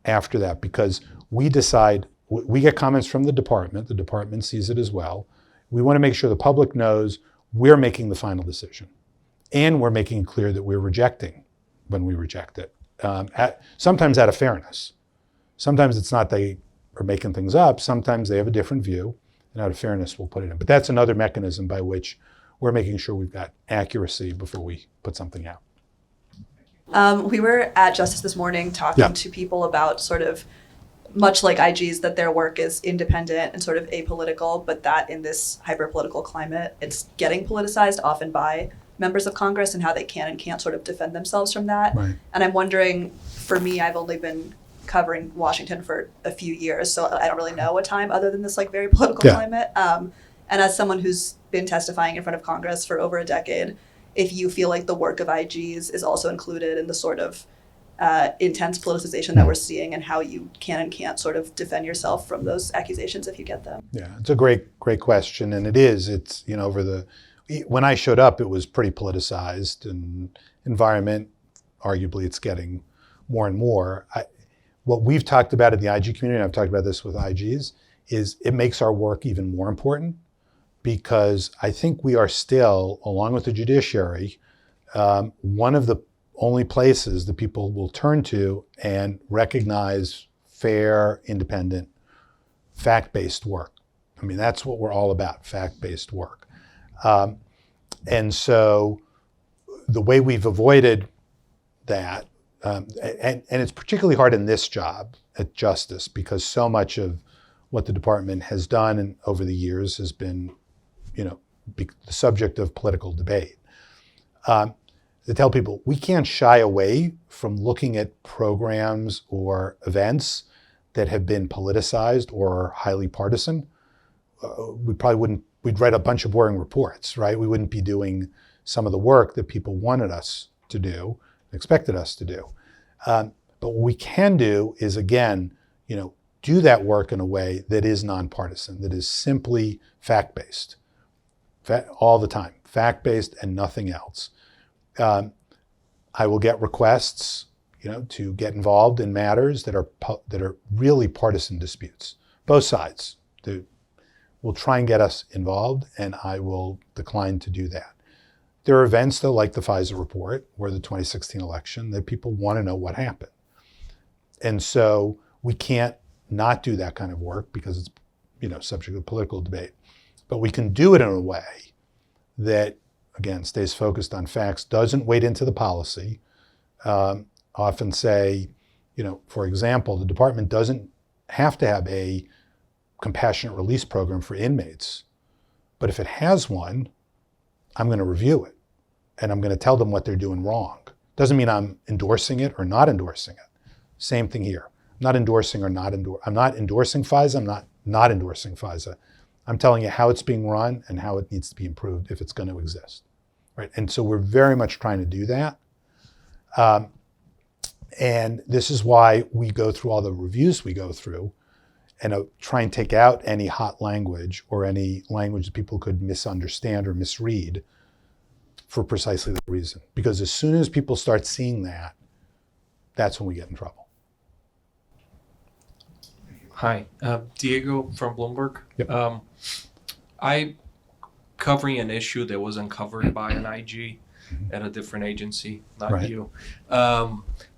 after that, because we decide, we get comments from the department sees it as well. We want to make sure the public knows we're making the final decision. And we're making it clear that we're rejecting when we reject it. Sometimes out of fairness. Sometimes it's not they are making things up. Sometimes they have a different view. And out of fairness, we'll put it in. But that's another mechanism by which we're making sure we've got accuracy before we put something out. We were at Justice this morning talking to people about sort of, much like IGs, that their work is independent and sort of apolitical, but that in this hyper-political climate, it's getting politicized often by members of Congress and how they can and can't sort of defend themselves from that. Right. And I'm wondering, for me, I've only been covering Washington for a few years, so I don't really know a time other than this like very political climate. And as someone who's been testifying in front of Congress for over a decade, if you feel like the work of IGs is also included in the sort of intense politicization that we're seeing, and how you can and can't sort of defend yourself from those accusations if you get them. Yeah, it's a great question, and it's when I showed up, it was pretty politicized, and environment, arguably, it's getting more and more. What we've talked about in the IG community, and I've talked about this with IGs, is it makes our work even more important, because I think we are still, along with the judiciary, one of the only places that people will turn to and recognize fair, independent, fact-based work. I mean, that's what we're all about, fact-based work. And so the way we've avoided that, and it's particularly hard in this job at Justice, because so much of what the department has done and over the years has been, the subject of political debate. To tell people, we can't shy away from looking at programs or events that have been politicized or highly partisan. We'd write a bunch of boring reports, right? We wouldn't be doing some of the work that people wanted us to do, expected us to do. But what we can do is, again, do that work in a way that is nonpartisan, that is simply fact-based, all the time, fact-based and nothing else. I will get requests, to get involved in matters that are really partisan disputes. Both sides will try and get us involved, and I will decline to do that. There are events, though, like the FISA report or the 2016 election, that people want to know what happened. And so we can't not do that kind of work because it's, subject to political debate. But we can do it in a way that, again, stays focused on facts, doesn't wade into the policy. Often say, for example, the department doesn't have to have a compassionate release program for inmates. But if it has one, I'm going to review it. And I'm going to tell them what they're doing wrong. Doesn't mean I'm endorsing it or not endorsing it. Same thing here. I'm not endorsing FISA. I'm not endorsing FISA. I'm telling you how it's being run and how it needs to be improved if it's going to exist. Right? And so we're very much trying to do that. And this is why we go through all the reviews we go through and try and take out any hot language or any language that people could misunderstand or misread for precisely that reason. Because as soon as people start seeing that, that's when we get in trouble. Hi, Diego from Bloomberg. Yep. I covering an issue that wasn't covered by an IG at a different agency, not Right. you.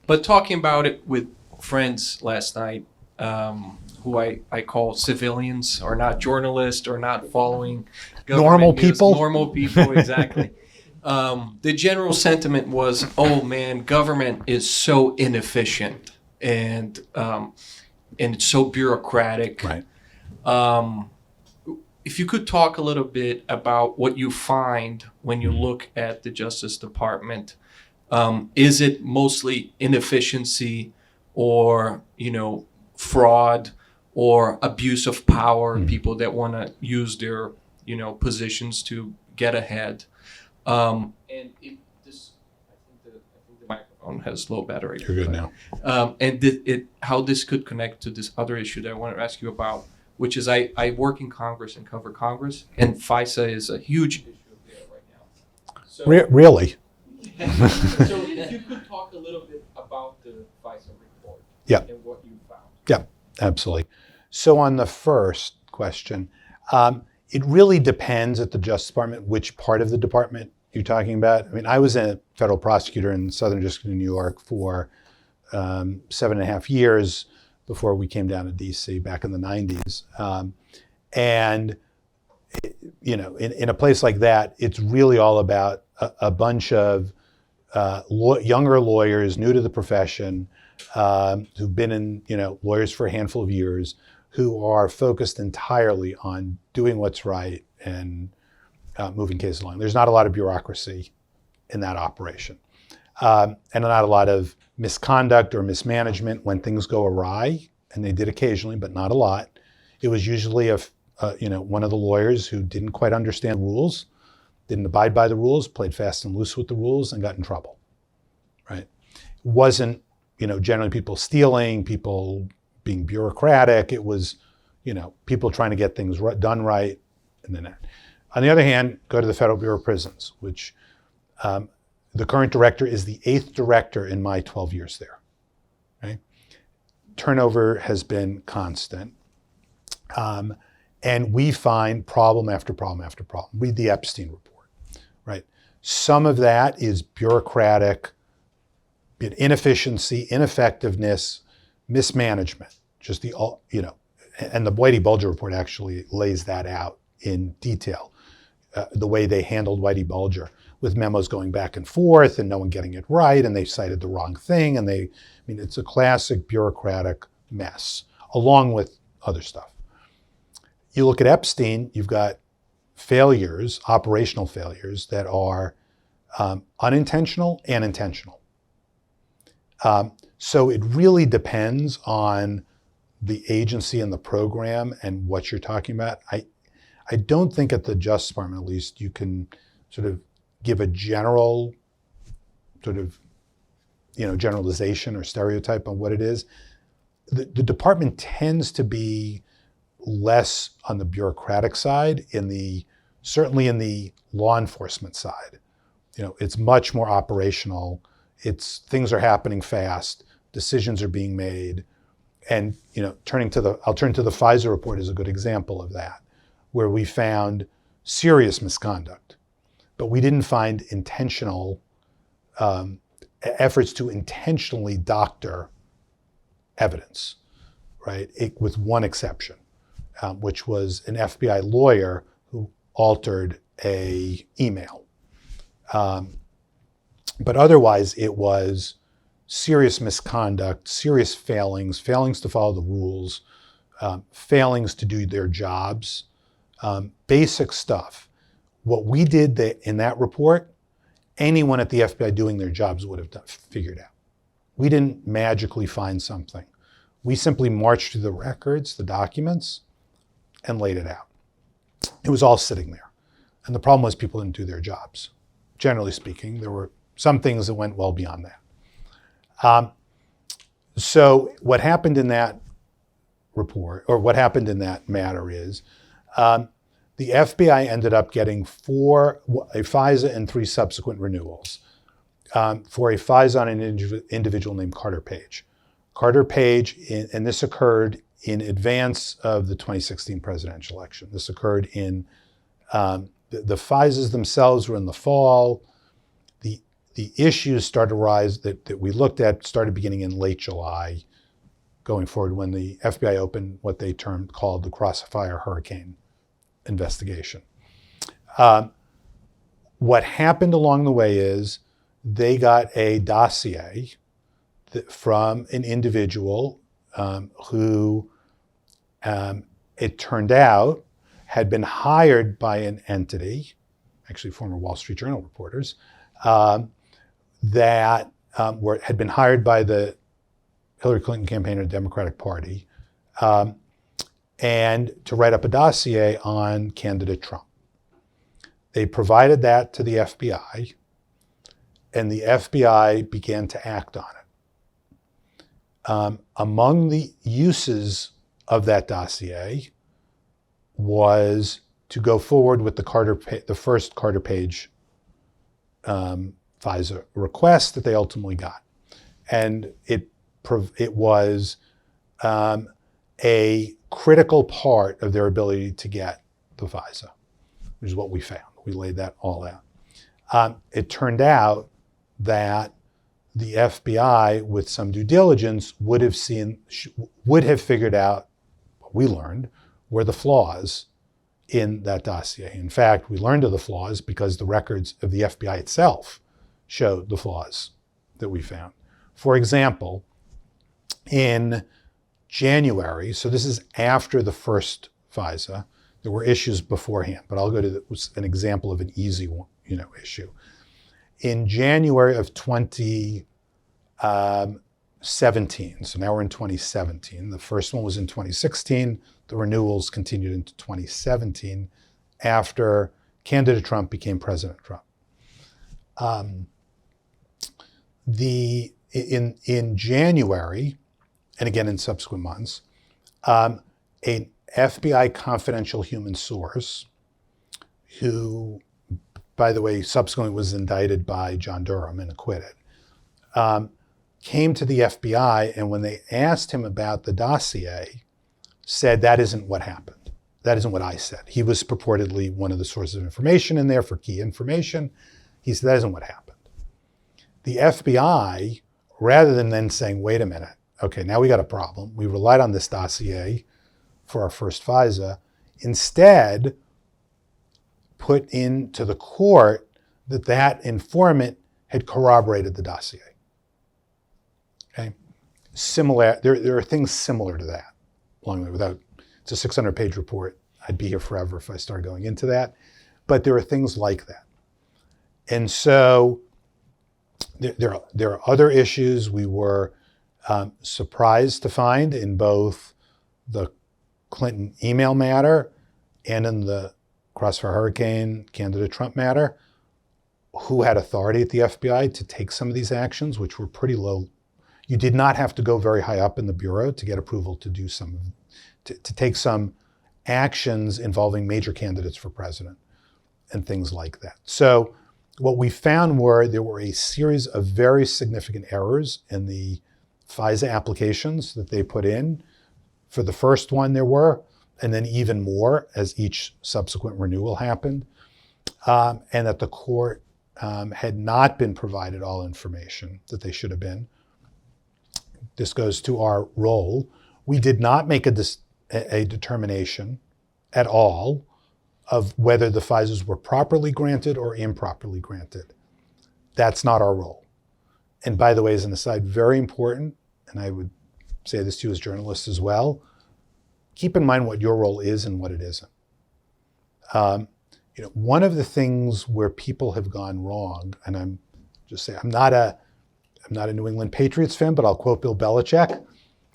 But talking about it with friends last night, who I call civilians, or not journalists, or not following government Normal news. people? Normal people, exactly. The general sentiment was, oh man, government is so inefficient and it's so bureaucratic. Right. If you could talk a little bit about what you find when you look at the Justice Department, is it mostly inefficiency or, fraud or abuse of power, people that want to use their, positions to get ahead? And I think the microphone has low battery. You're good now. And how this could connect to this other issue that I want to ask you about, which is I work in Congress and cover Congress, and FISA is a huge issue there right now. So, Really? so if you could talk a little bit about the FISA report and what you found. Yeah, absolutely. So on the first question, it really depends at the Justice Department which part of the department you're talking about. I mean, I was a federal prosecutor in the Southern District of New York for 7.5 years before we came down to DC back in the 90s. And, in a place like that, it's really all about a bunch of younger lawyers, new to the profession, who've been in, lawyers for a handful of years, who are focused entirely on doing what's right and moving cases along. There's not a lot of bureaucracy in that operation. And not a lot of misconduct or mismanagement when things go awry, and they did occasionally, but not a lot. It was usually one of the lawyers who didn't quite understand rules, didn't abide by the rules, played fast and loose with the rules, and got in trouble, right? It wasn't, generally people stealing, people being bureaucratic. It was, people trying to get things done right. And then, on the other hand, go to the Federal Bureau of Prisons, which the current director is the 8th director in my 12 years there. Right? Turnover has been constant. And we find problem after problem after problem. Read the Epstein report, right? Some of that is bureaucratic, inefficiency, ineffectiveness, mismanagement, just and the Whitey Bulger report actually lays that out in detail, the way they handled Whitey Bulger, with memos going back and forth and no one getting it right, and they cited the wrong thing, and it's a classic bureaucratic mess, along with other stuff. You look at Epstein, you've got failures, operational failures that are unintentional and intentional. So it really depends on the agency and the program and what you're talking about. I don't think at the Justice Department, at least, you can sort of give a general sort of, generalization or stereotype on what it is. The department tends to be less on the bureaucratic side, certainly in the law enforcement side. It's much more operational. Things are happening fast, decisions are being made. And, I'll turn to the FISA report as a good example of that, where we found serious misconduct, but we didn't find intentional efforts to intentionally doctor evidence, right? With one exception, which was an FBI lawyer who altered an email. But otherwise, it was serious misconduct, serious failings to follow the rules, failings to do their jobs, basic stuff. What we did in that report, anyone at the FBI doing their jobs would have figured out. We didn't magically find something. We simply marched through the records, the documents, and laid it out. It was all sitting there. And the problem was people didn't do their jobs. Generally speaking, there were some things that went well beyond that. So what happened in that report, or what happened in that matter is, the FBI ended up getting a FISA and 3 subsequent renewals for a FISA on an individual named Carter Page. Carter Page, and this occurred in advance of the 2016 presidential election. This occurred in, the FISAs themselves were in the fall. The issues started to rise that we looked at started beginning in late July, going forward when the FBI opened what they called the Crossfire Hurricane investigation. what happened along the way is they got a dossier from an individual who, it turned out, had been hired by an entity, actually former Wall Street Journal reporters, that had been hired by the Hillary Clinton campaign or Democratic Party, and to write up a dossier on candidate Trump. They provided that to the FBI, and the FBI began to act on it. Among the uses of that dossier was to go forward with the first Carter Page FISA request that they ultimately got. And it was a critical part of their ability to get the FISA, which is what we found. We laid that all out. It turned out that the FBI, with some due diligence, would have figured out what we learned were the flaws in that dossier. In fact, we learned of the flaws because the records of the FBI itself showed the flaws that we found. For example, in January, so this is after the first FISA, there were issues beforehand, but I'll go to an example of an easy one, issue. In January of 2017, so now we're in 2017. The first one was in 2016. The renewals continued into 2017 after candidate Trump became President Trump. In January, and again in subsequent months, an FBI confidential human source, who, by the way, subsequently was indicted by John Durham and acquitted, came to the FBI, and when they asked him about the dossier, said, that isn't what happened. That isn't what I said. He was purportedly one of the sources of information in there for key information. He said, that isn't what happened. The FBI, rather than then saying, wait a minute, okay, now we got a problem. We relied on this dossier for our first FISA, instead put into the court that informant had corroborated the dossier. Okay, there are things similar to that along the way. It's a 600-page report. I'd be here forever if I started going into that, but there are things like that. And so there are other issues we were surprised to find in both the Clinton email matter and in the Crossfire Hurricane candidate Trump matter, who had authority at the FBI to take some of these actions, which were pretty low. You did not have to go very high up in the Bureau to get approval to do to take some actions involving major candidates for president and things like that. So what we found there were a series of very significant errors in the FISA applications that they put in. For the first one there were, and then even more as each subsequent renewal happened, and that the court had not been provided all information that they should have been. This goes to our role. We did not make a determination at all of whether the FISAs were properly granted or improperly granted. That's not our role. And by the way, as an aside, very important, and I would say this to you as journalists as well, keep in mind what your role is and what it isn't. One of the things where people have gone wrong, and I'm not a New England Patriots fan, but I'll quote Bill Belichick,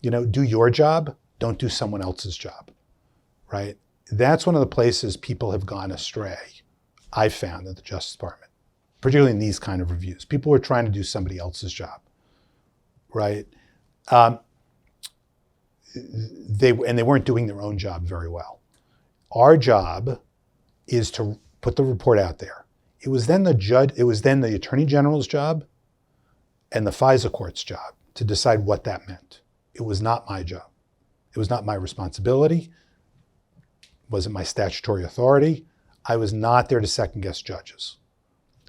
do your job, don't do someone else's job, right? That's one of the places people have gone astray, I've found at the Justice Department, particularly in these kind of reviews. People were trying to do somebody else's job, right? They weren't doing their own job very well. Our job is to put the report out there. It was then the Attorney General's job and the FISA court's job to decide what that meant. It was not my job. It was not my responsibility. It wasn't my statutory authority. I was not there to second guess judges.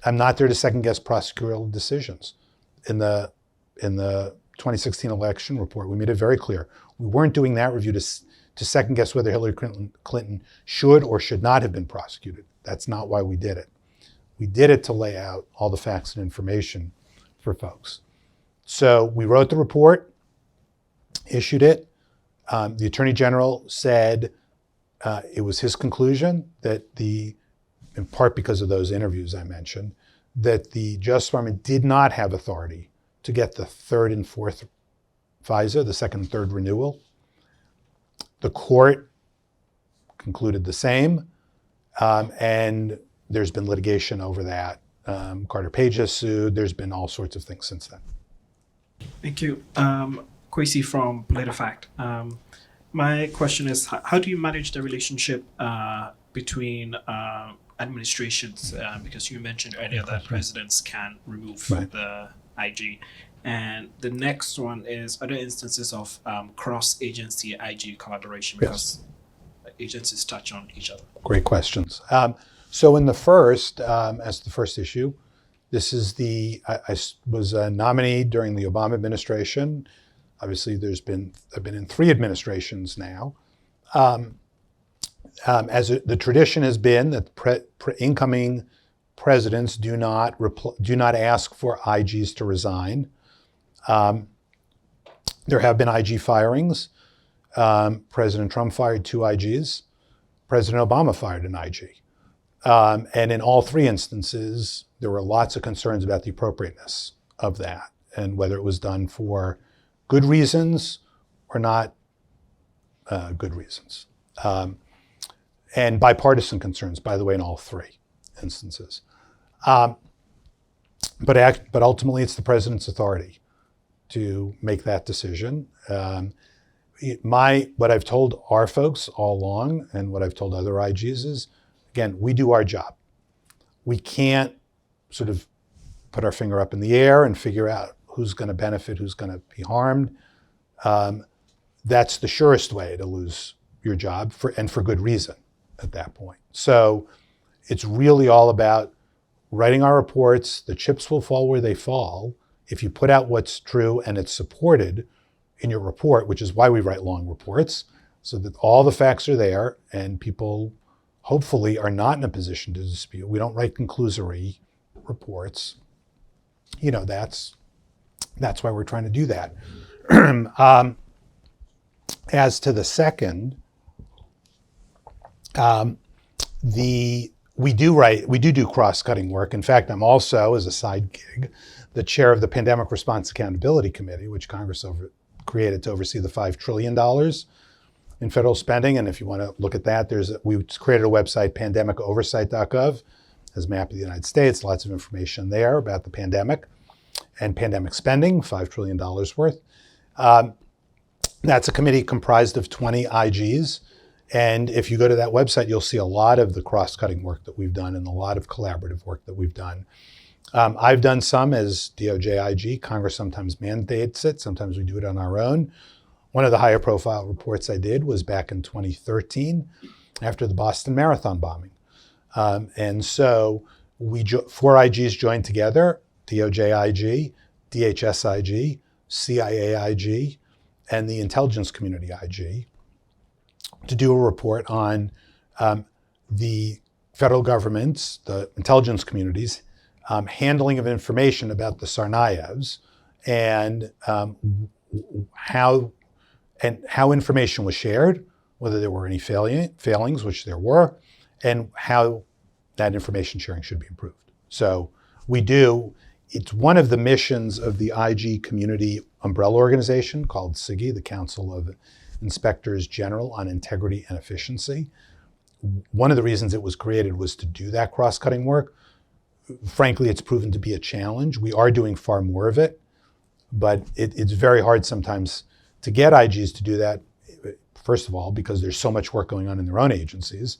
I'm not there to second guess prosecutorial decisions. In the 2016 election report, we made it very clear. We weren't doing that review to second guess whether Hillary Clinton should or should not have been prosecuted. That's not why we did it. We did it to lay out all the facts and information for folks. So we wrote the report, issued it. The Attorney General said it was his conclusion that in part because of those interviews I mentioned, that the Justice Department did not have authority to get the third and fourth FISA, the second and third renewal. The court concluded the same, and there's been litigation over that. Carter Page has sued. There's been all sorts of things since then. Thank you. Kwesi from PolitiFact. My question is, how do you manage the relationship between administrations? Because you mentioned earlier that presidents can remove the IG. And the next one is, are there instances of cross-agency IG collaboration because agencies touch on each other? Great questions. So in the first, as the first issue, this is I was a nominee during the Obama administration. Obviously, I've been in 3 administrations now. The tradition has been that incoming presidents do not ask for IGs to resign. There have been IG firings. President Trump fired 2 IGs. President Obama fired an IG. And in all 3 instances, there were lots of concerns about the appropriateness of that and whether it was done for good reasons or not good reasons. And bipartisan concerns, by the way, in all 3 instances. But ultimately, it's the president's authority to make that decision. What I've told our folks all along and what I've told other IGs is, again, we do our job. We can't sort of put our finger up in the air and figure out who's going to benefit, who's going to be harmed. That's the surest way to lose your job, and for good reason at that point. So it's really all about writing our reports. The chips will fall where they fall. If you put out what's true and it's supported in your report, which is why we write long reports, so that all the facts are there and people hopefully are not in a position to dispute. We don't write conclusory reports. That's why we're trying to do that. As to the second, we do cross-cutting work. In fact, I'm also, as a side gig, the chair of the Pandemic Response Accountability Committee, which Congress created to oversee the $5 trillion in federal spending. And if you want to look at that, we created a website, pandemicoversight.gov, has a map of the United States, lots of information there about the pandemic and pandemic spending, $5 trillion worth. That's a committee comprised of 20 IGs. And if you go to that website, you'll see a lot of the cross-cutting work that we've done and a lot of collaborative work that we've done. I've done some as DOJ IG. Congress sometimes mandates it. Sometimes we do it on our own. One of the higher profile reports I did was back in 2013 after the Boston Marathon bombing. And so 4 IGs joined together, DOJ IG, DHS IG, CIA IG, and the intelligence community IG, to do a report on the federal government's, the intelligence community's, handling of information about the Tsarnaevs and how information was shared, whether there were any failings, which there were, and how that information sharing should be improved. So it's one of the missions of the IG community umbrella organization called CIGI, the Council of Inspectors General on Integrity and Efficiency. One of the reasons it was created was to do that cross-cutting work. Frankly, it's proven to be a challenge. We are doing far more of it, but it's very hard sometimes to get IGs to do that, first of all, because there's so much work going on in their own agencies,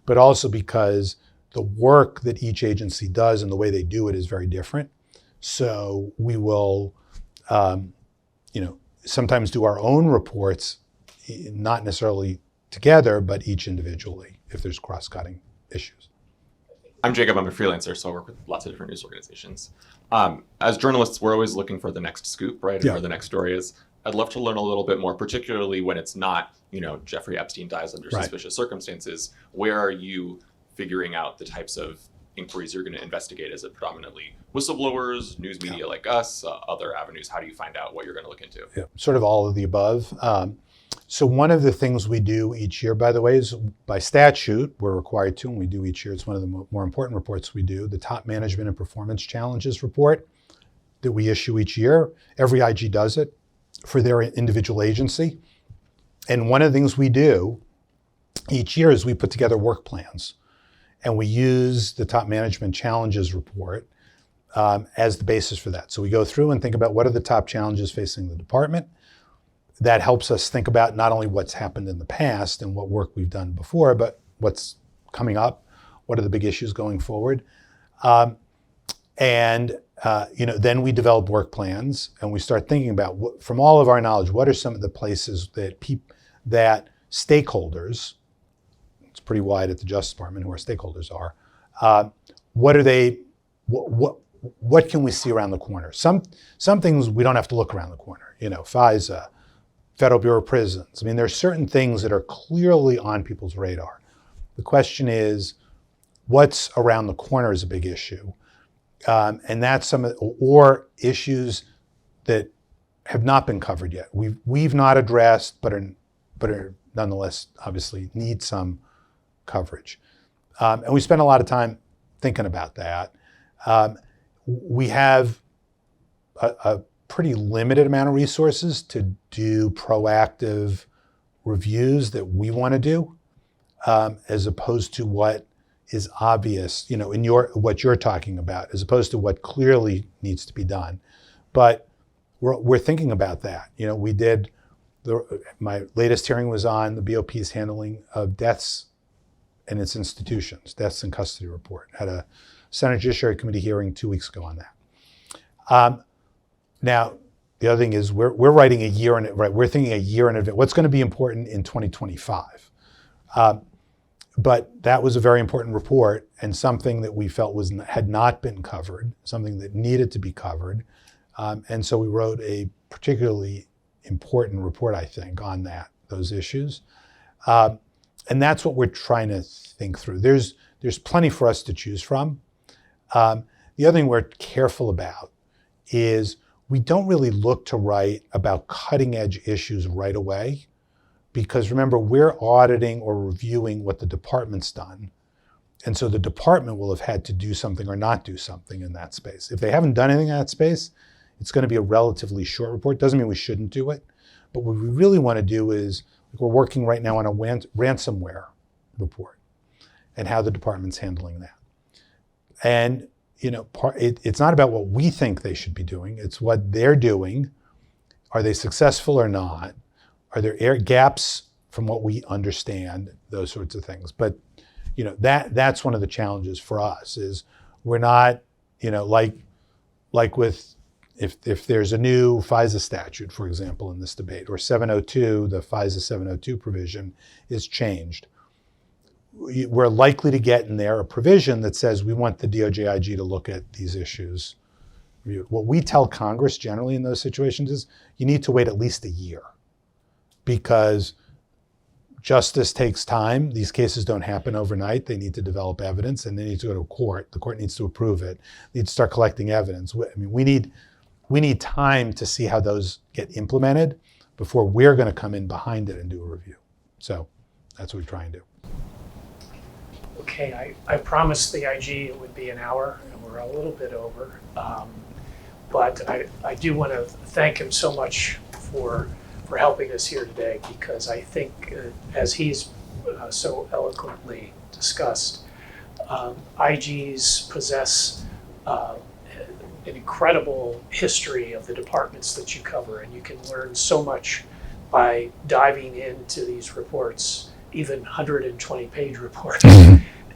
but also because the work that each agency does and the way they do it is very different. So we will, sometimes do our own reports, not necessarily together, but each individually if there's cross-cutting issues. I'm Jacob. I'm a freelancer, so I work with lots of different news organizations. As journalists, we're always looking for the next scoop, right? And where the next story is. I'd love to learn a little bit more, particularly when it's not, Jeffrey Epstein dies under suspicious circumstances. Where are you figuring out the types of inquiries you're going to investigate? Is it predominantly whistleblowers, news media like us, other avenues? How do you find out what you're going to look into? Yeah, sort of all of the above. So one of the things we do each year, by the way, is by statute, we're required to, and we do each year, it's one of the more important reports we do, the Top Management and Performance Challenges report that we issue each year. Every IG does it for their individual agency. And one of the things we do each year is we put together work plans. And we use the Top Management Challenges report as the basis for that. So we go through and think about what are the top challenges facing the department. That helps us think about not only what's happened in the past and what work we've done before, but what's coming up, what are the big issues going forward. Then we develop work plans and we start thinking about, from all of our knowledge, what are some of the places that stakeholders, it's pretty wide at the Justice Department who our stakeholders are, what are they, what can we see around the corner? Some things we don't have to look around the corner, FISA, Federal Bureau of Prisons. I mean, there are certain things that are clearly on people's radar. The question is, what's around the corner is a big issue. And that's or issues that have not been covered yet. We've not addressed, but are nonetheless obviously need some coverage. And we spend a lot of time thinking about that. We have a pretty limited amount of resources to do proactive reviews that we want to do, as opposed to what is obvious, in what you're talking about, as opposed to what clearly needs to be done. But we're thinking about that. We did, my latest hearing was on the BOP's handling of deaths in its institutions, deaths in custody report. Had a Senate Judiciary Committee hearing 2 weeks ago on that. Now, the other thing is we're writing a year in it, right? We're thinking a year in advance. What's going to be important in 2025? But that was a very important report and something that we felt had not been covered, something that needed to be covered. And so we wrote a particularly important report, I think, on those issues. And that's what we're trying to think through. There's plenty for us to choose from. The other thing we're careful about is we don't really look to write about cutting edge issues right away, because remember, we're auditing or reviewing what the department's done. And so the department will have had to do something or not do something in that space. If they haven't done anything in that space, it's going to be a relatively short report. Doesn't mean we shouldn't do it. But what we really want to do is, we're working right now on a ransomware report and how the department's handling that. And it's not about what we think they should be doing. It's what they're doing. Are they successful or not? Are there gaps from what we understand? Those sorts of things. But that's one of the challenges for us is we're not, like with if there's a new FISA statute, for example, in this debate, or 702, the FISA 702 provision is changed. We're likely to get in there a provision that says we want the DOJ IG to look at these issues. What we tell Congress generally in those situations is you need to wait at least a year, because justice takes time. These cases don't happen overnight. They need to develop evidence and they need to go to court. The court needs to approve it. They need to start collecting evidence. We need time to see how those get implemented before we're going to come in behind it and do a review. So that's what we try and do. Okay, I promised the IG it would be an hour, and we're a little bit over. But I do want to thank him so much for helping us here today, because I think, as he's so eloquently discussed, IGs possess an incredible history of the departments that you cover, and you can learn so much by diving into these reports, even 120-page reports.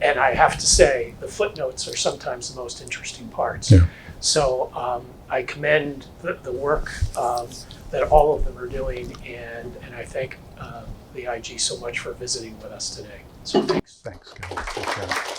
And I have to say, the footnotes are sometimes the most interesting parts. Yeah. So I commend the work that all of them are doing, and I thank the IG so much for visiting with us today. So thanks. Thanks, guys.